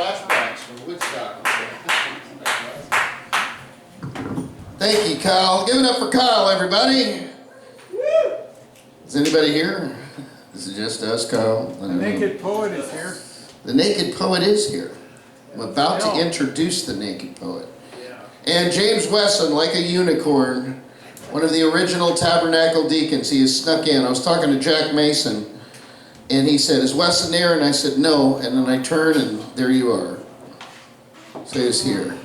flashbacks from Woodstock. Thank you, Kyle. Give it up for Kyle, everybody. Is anybody here? Is it just us, Kyle? The Naked Poet is here. The Naked Poet is here. I'm about to introduce the Naked Poet. And James Wesson, like a unicorn, one of the original Tabernacle deacons, he has snuck in. I was talking to Jack Mason, and he said, "Is Wesson there?" And I said, "No." And then I turned, and there you are. So he's here.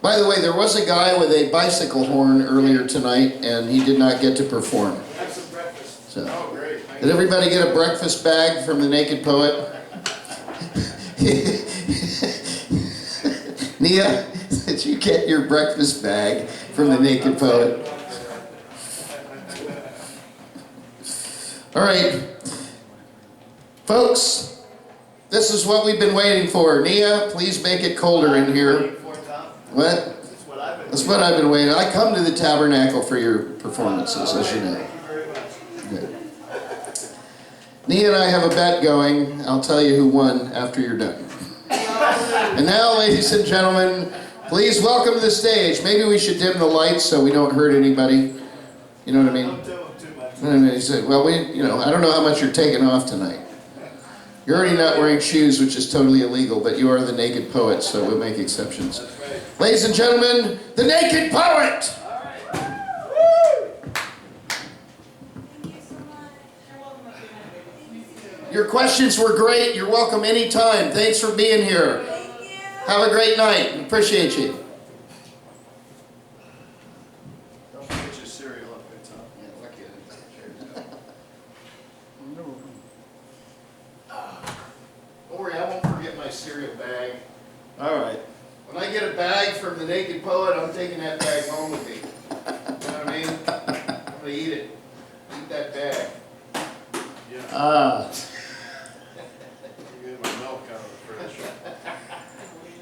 By the way, there was a guy with a bicycle horn earlier tonight, and he did not get to perform. Have some breakfast. So, Oh, great. did everybody get a breakfast bag from the Naked Poet? Nia, did you get your breakfast bag from the Naked Poet? All right, folks, this is what we've been waiting for. Nia, please make it colder in here. What? That's what I've been waiting. I come to the Tabernacle for your performances, as you know. Good. Nia and I have a bet going. I'll tell you who won after you're done. And now, ladies and gentlemen, please welcome to the stage. Maybe we should dim the lights so we don't hurt anybody. You know what I mean? Don't do them too much. I mean, he said, well, I don't know how much you're taking off tonight. You're already not wearing shoes, which is totally illegal, but you are the Naked Poet, so we'll make exceptions. That's right. Ladies and gentlemen, the Naked Poet! Your questions were great. You're welcome anytime. Thanks for being here. Have a great night. Appreciate you. Don't forget your cereal up there, Tom. Yeah, look at it. Don't worry, I won't forget my cereal bag. All right. When I get a bag from the Naked Poet, I'm taking that bag home with me. You know what I mean? I'm going to eat it. Eat that bag. Yeah. You get my milk out of the fridge.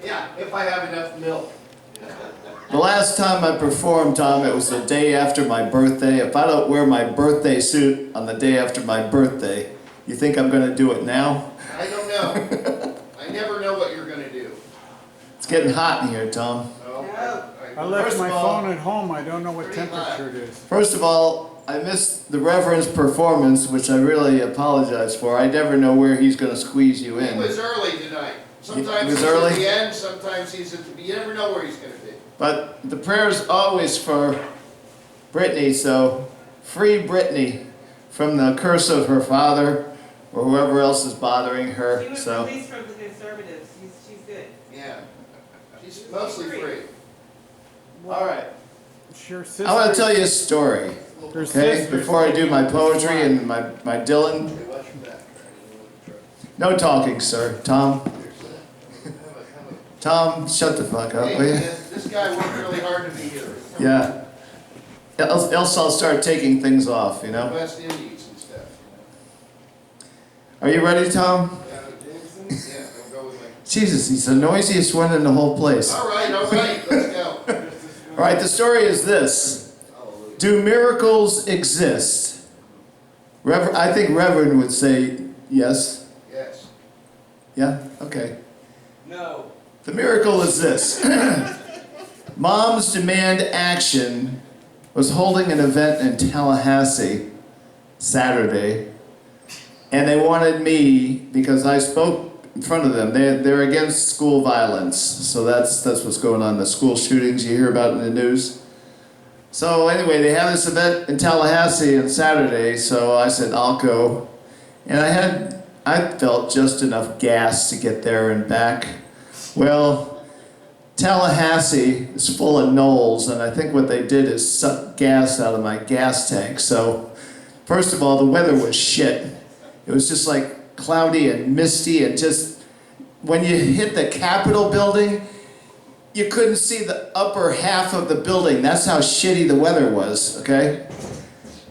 Yeah, if I have enough milk. The last time I performed, Tom, it was the day after my birthday. If I don't wear my birthday suit on the day after my birthday, you think I'm going to do it now? I don't know. I never know what you're going to do. It's getting hot in here, Tom. I left First my of all- phone at home. I don't know what Pretty hot. temperature it is. First of all, I missed the Reverend's performance, which I really apologize for. I never know where he's going to squeeze you He in. was early tonight. Sometimes was he's early? at the end, sometimes he's at the... You never know where he's going to be. But the prayer's always for Brittany, so free Brittany from the curse of her father or whoever else is bothering her. She was So. released from the conservatives. She's good. Yeah. She's mostly free. All right. Your sister. I want to tell you a story, Her okay? sister- Before I do my poetry and my Dylan. Hey, watch your back. No talking, sir. Tom. Tom, shut the fuck up, Hey, will you? man, this guy worked really hard to be here. Yeah. Else I'll start taking things off, you know? West Indies and stuff. Are you ready, Tom? Yeah, don't go with me. Jesus, he's the noisiest one in the whole place. All right, let's go. All right, the story is this. Hallelujah. Do miracles exist? I think Reverend would say yes. Yes. Yeah? Okay. No. The miracle is this. Moms Demand Action was holding an event in Tallahassee Saturday, and they wanted me, because I spoke in front of them. They're against school violence, so that's what's going on, the school shootings you hear about in the news. So anyway, they have this event in Tallahassee on Saturday, so I said, I'll go. And I felt just enough gas to get there and back. Well, Tallahassee is full of knolls, and I think what they did is suck gas out of my gas tank. So, first of all, the weather was shit. It was just like cloudy and misty, and just when you hit the Capitol building, you couldn't see the upper half of the building. That's how shitty the weather was, okay?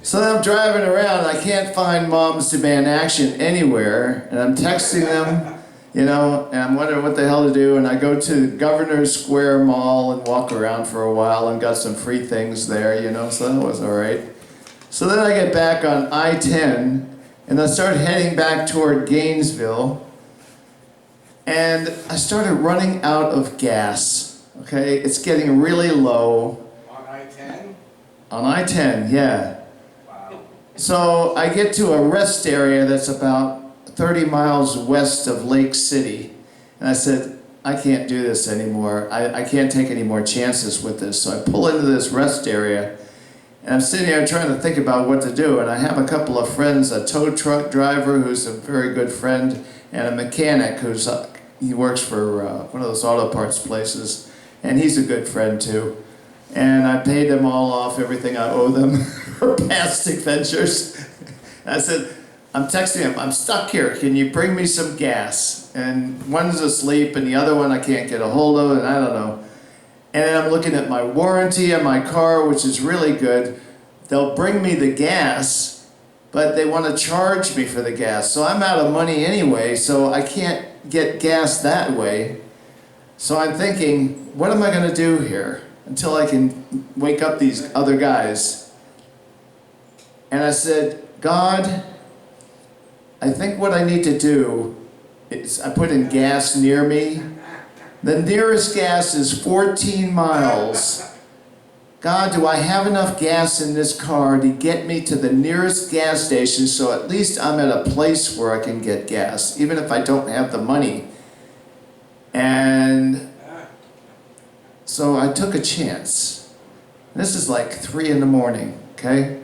So then I'm driving around, and I can't find Moms Demand Action anywhere, and I'm texting them, you know, and I'm wondering what the hell to do, and I go to Governor's Square Mall and walk around for a while and got some free things there, you know, so that was all right. So then I get back on I-10, and I start heading back toward Gainesville, And I started running out of gas. Okay, it's getting really low. On I-10? On I-10, yeah. Wow. So I get to a rest area that's about 30 miles west of Lake City. And I said, I can't do this anymore. I can't take any more chances with this. So I pull into this rest area. And I'm sitting there trying to think about what to do. And I have a couple of friends, a tow truck driver who's a very good friend, and a mechanic who's, he works for one of those auto parts places. And he's a good friend too. And I paid them all off, everything I owe them for past adventures. And I said, I'm texting him, I'm stuck here, can you bring me some gas? And one's asleep and the other one I can't get a hold of, and I don't know. And then I'm looking at my warranty on my car, which is really good. They'll bring me the gas, but they want to charge me for the gas. So I'm out of money anyway, so I can't get gas that way. So I'm thinking, what am I going to do here until I can wake up these other guys? And I said, God, I think what I need to do is I put in gas near me. The nearest gas is 14 miles. God, do I have enough gas in this car to get me to the nearest gas station so at least I'm at a place where I can get gas, even if I don't have the money? And so I took a chance. This is like 3 in the morning, okay?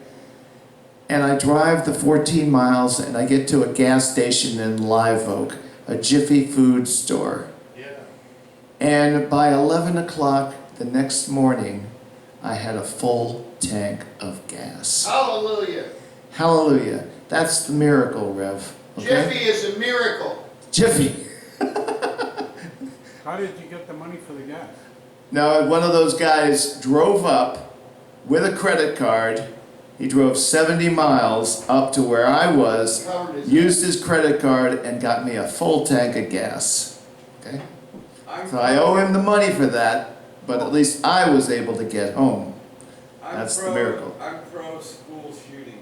And I drive the 14 miles and I get to a gas station in Live Oak, a Jiffy food store. Yeah. And by 11 o'clock the next morning, I had a full tank of gas. Hallelujah. Hallelujah. That's the miracle, Rev. Okay? Jiffy is a miracle. Jiffy. How did you get the money for the gas? Now, one of those guys drove up with a credit card. He drove 70 miles up to where I was, used his credit card, and got me a full tank of gas. Okay? So I owe him the money for that, but at least I was able to get home. That's the miracle. I'm pro school shootings.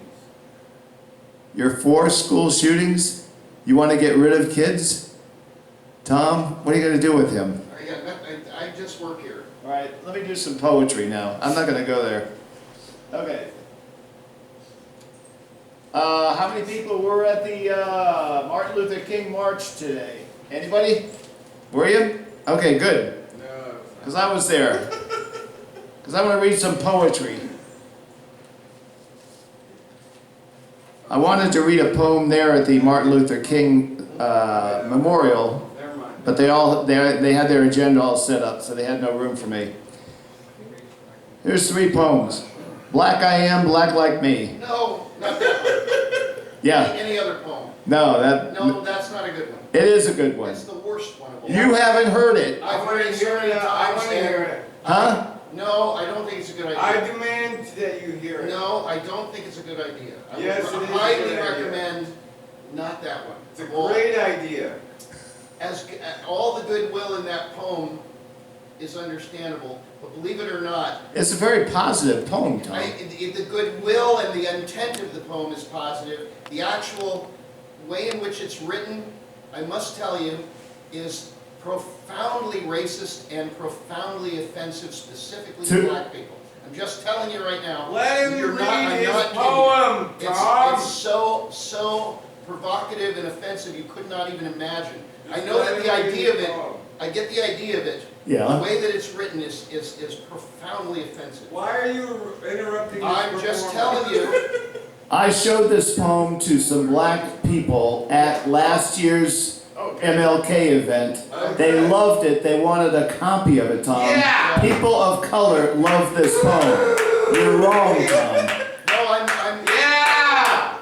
You're for school shootings? You want to get rid of kids? Tom, what are you going to do with him? I just work here. All right, let me do some poetry now. I'm not going to go there. Okay. How many people were at the Martin Luther King March today? Anybody? Were you? Okay, good. No. Because I was there. Because I want to read some poetry. I wanted to read a poem there at the Martin Luther King Memorial, Never mind. but they had their agenda all set up, so they had no room for me. Here's 3 poems. Black I am, black like me. No, not that one. Yeah. Any other poem? No, No, that's not a good one. it is a good one. It's the worst one of all. You haven't heard it. I've heard it so many I times. want to hear it. Huh? No, I don't think it's a good I idea. demand that you hear it. No, I don't think it's a good idea. I would Yes, it is a good highly idea. recommend not that one. It's a great idea. As all the goodwill in that poem is understandable, but believe it or not, It's a very positive poem, Tom. the goodwill and the intent of the poem is positive. The actual way in which it's written, I must tell you, is profoundly racist and profoundly offensive, specifically to To- black people. I'm just telling you right now. Let him you're read I'm his not kidding you. poem, Tom. It's so provocative and offensive you could not even imagine. I know Let that him the read idea of his it, poem. I get the idea of it. Yeah. The way that it's written is profoundly offensive. Why are you interrupting his I'm just performance? telling you, I showed this poem to some black people at last year's MLK event. They loved it. They wanted a copy of it, Tom. Yeah! People of color love this poem. You're wrong, Tom. no, I'm Yeah!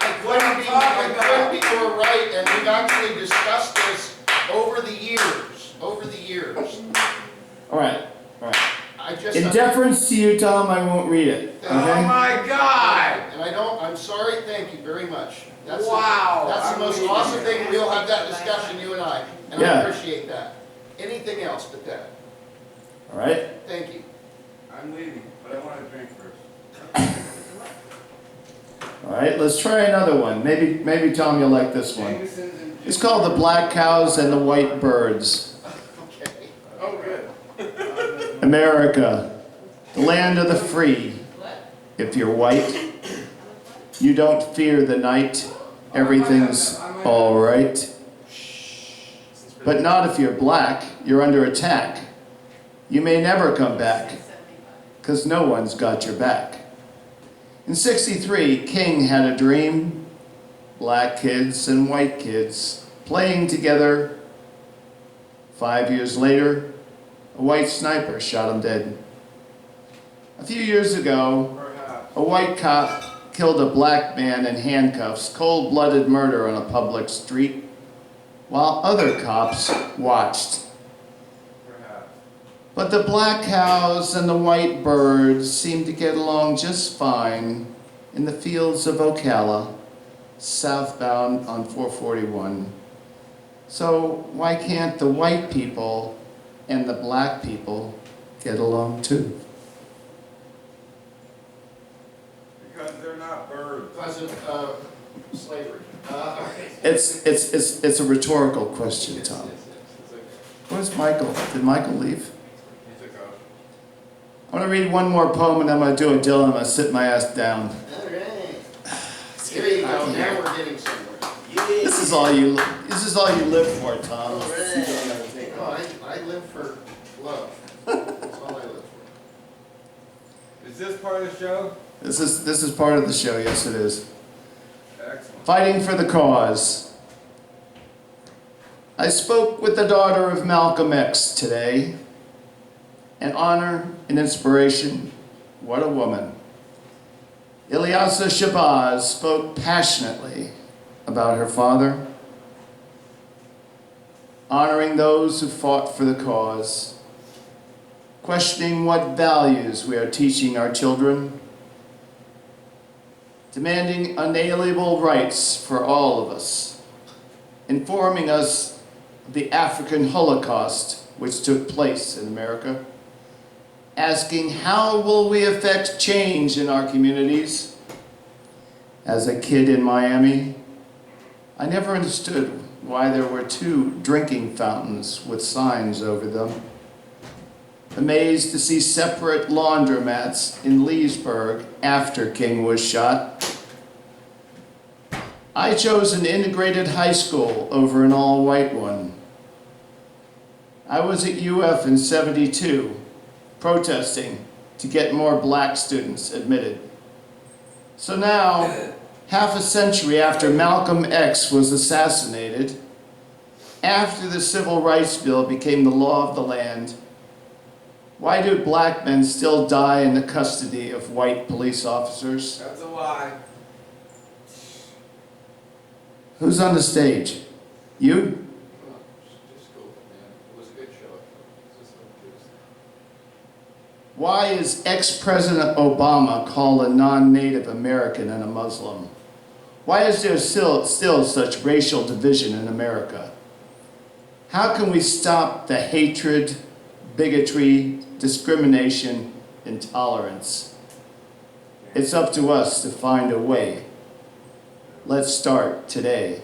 I couldn't be more right, and we've actually discussed this over the years. All right. I just. In deference to you, Tom, I won't read it. Oh Okay? my God! And I'm sorry, thank you very much. That's Wow, that's the I'm most leaving. awesome thing, we'll have that discussion, you and I, and I Yeah. appreciate that. Anything else but that, All right. thank you. I'm leaving, but I want a drink first. All right, let's try another one. Maybe Tom, you'll like this one. Jameson's and It's called The Black Cows and the White Birds. Okay. Oh, good. America, the land of the free. If you're white, you don't fear the night. Everything's all right. But not if you're black. You're under attack. You may never come back, 'cause no one's got your back. In '63, King had a dream. Black kids and white kids playing together. 5 years later, a white sniper shot him dead. A few years ago, Perhaps. a white cop killed a black man in handcuffs, cold-blooded murder on a public street, while other cops watched. Perhaps. But the black cows and the white birds seem to get along just fine in the fields of Ocala, southbound on 441. So why can't the white people and the black people get along too? Because they're not birds. Because of slavery. It's a rhetorical question, Tom. Where's Michael? Did Michael leave? He took off. I'm gonna read one more poem and then I'm gonna do a Dylan. I'm gonna sit my ass down. All right. Here you go. Now we're getting somewhere. This is all you live for, Tom. All right. No, I live for love. That's all I live for. Is this part of the show? This is part of the show, yes it is. Excellent. Fighting for the cause. I spoke with the daughter of Malcolm X today. An honor, an inspiration. What a woman. Ilyasa Shabazz spoke passionately about her father, honoring those who fought for the cause, questioning what values we are teaching our children, demanding unalienable rights for all of us, informing us of the African Holocaust which took place in America, asking how will we affect change in our communities. As a kid in Miami, I never understood why there were 2 drinking fountains with signs over them. Amazed to see separate laundromats in Leesburg after King was shot. I chose an integrated high school over an all-white one. I was at UF in '72, protesting to get more black students admitted. So now, half a century after Malcolm X was assassinated, after the Civil Rights Bill became the law of the land, why do black men still die in the custody of white police officers? That's a lie. Who's on the stage? You? Just go, man. It was a good show. Just so good. Why is ex-President Obama called a non-Native American and a Muslim? Why is there still such racial division in America? How can we stop the hatred, bigotry, discrimination, intolerance? It's up to us to find a way. Let's start today.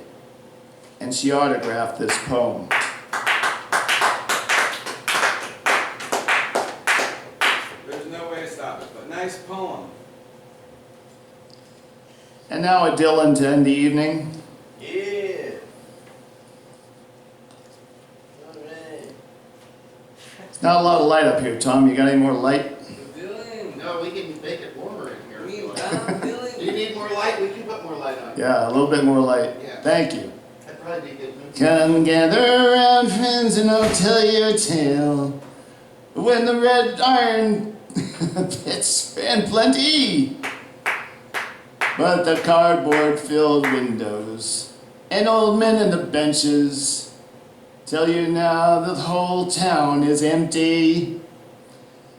And she autographed this poem. There's no way to stop it, but nice poem. And now a Dylan to end the evening. Yeah. There's not a lot of light up here, Tom. You got any more light? Dylan. No, we can make it warmer in here. We Do Dylan. you need more light? We can put more light on. Yeah, a little bit more light. Yeah. Thank you. That'd probably be good news. Come gather around, friends, and I'll tell you a tale. When the red iron pits ran plenty, but the cardboard-filled windows and old men in the benches tell you now the whole town is empty.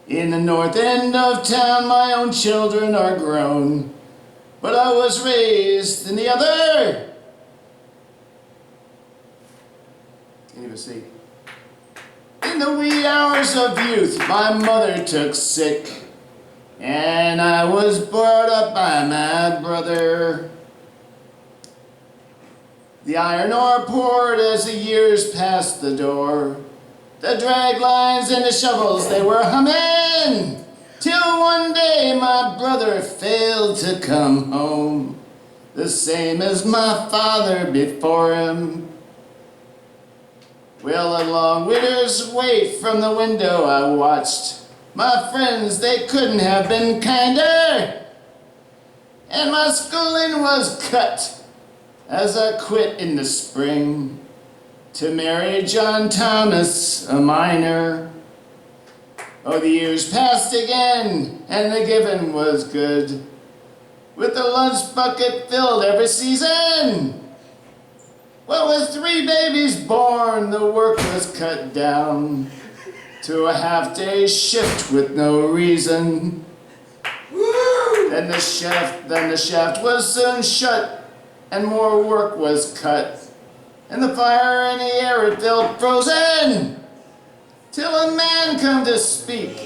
In the north end of town, my own children are grown, but I was raised in the other. Can you even see? In the wee hours of youth, my mother took sick. and I was brought up by my brother. The iron ore poured as the years passed the door. The drag lines and the shovels, they were humming, till one day my brother failed to come home, the same as my father before him. Well, a long winter's wait from the window I watched. My friends, they couldn't have been kinder. And my schooling was cut as I quit in the spring to marry John Thomas, a miner. Oh, the years passed again, and the giving was good, with the lunch bucket filled every season. Well, with 3 babies born, the work was cut down to a half-day shift with no reason. Then the shaft was soon shut, and more work was cut, and the fire in the air it felt frozen, till a man come to speak,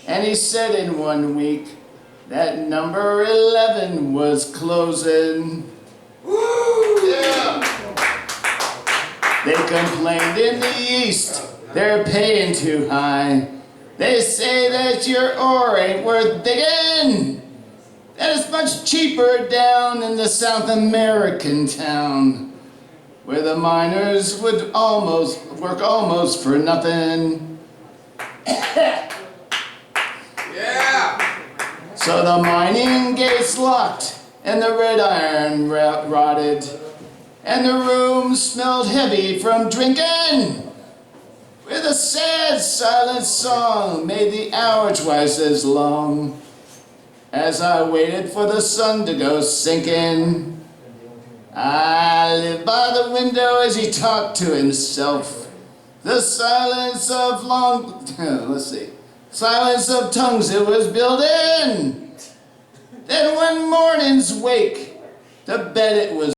and he said in 1 week that number 11 was closing. Yeah. They complained in the East, they're paying too high. They say that your ore ain't worth digging, that it's much cheaper down in the South American town, where the miners would work almost for nothing. Yeah. So the mining gates locked, and the red iron rotted, and the room smelled heavy from drinking, with a sad, silent song made the hour twice as long, as I waited for the sun to go sinking. I lived by the window as he talked to himself, the silence of silence of tongues it was building. Then one morning's wake, the bed it was